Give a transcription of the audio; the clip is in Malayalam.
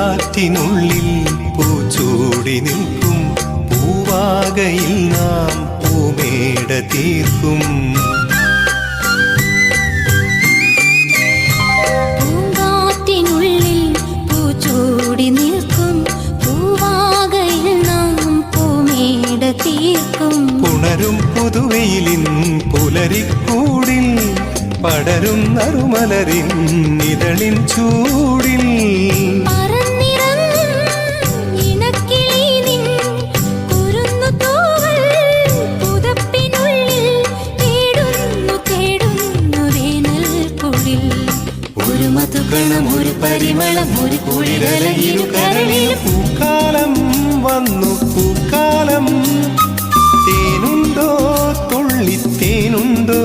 പൂങ്കാറ്റിനുള്ളിൽ പൂച്ചൂടി നിൽക്കും പൂവാകയിൽ നാം പൂമേട തീർക്കും. പൂങ്കാറ്റിനുള്ളിൽ പൂച്ചൂടി നിൽക്കും പൂവാകയിൽ നാം പൂമേട തീർക്കും. പുണരും പുതുവെയിലിൻ പുലരിക്കൂടിൽ പടരും നറുമലരിൻ ഇതളിൻ ചൂടിൽ ഒരു മധുകണം ഒരു പരിമളം ഒരു കുളിരലയിരു കരളിൽ. പൂക്കാലം വന്നു പൂക്കാലം തേനുണ്ടോ തുള്ളിത്തേനുണ്ടോ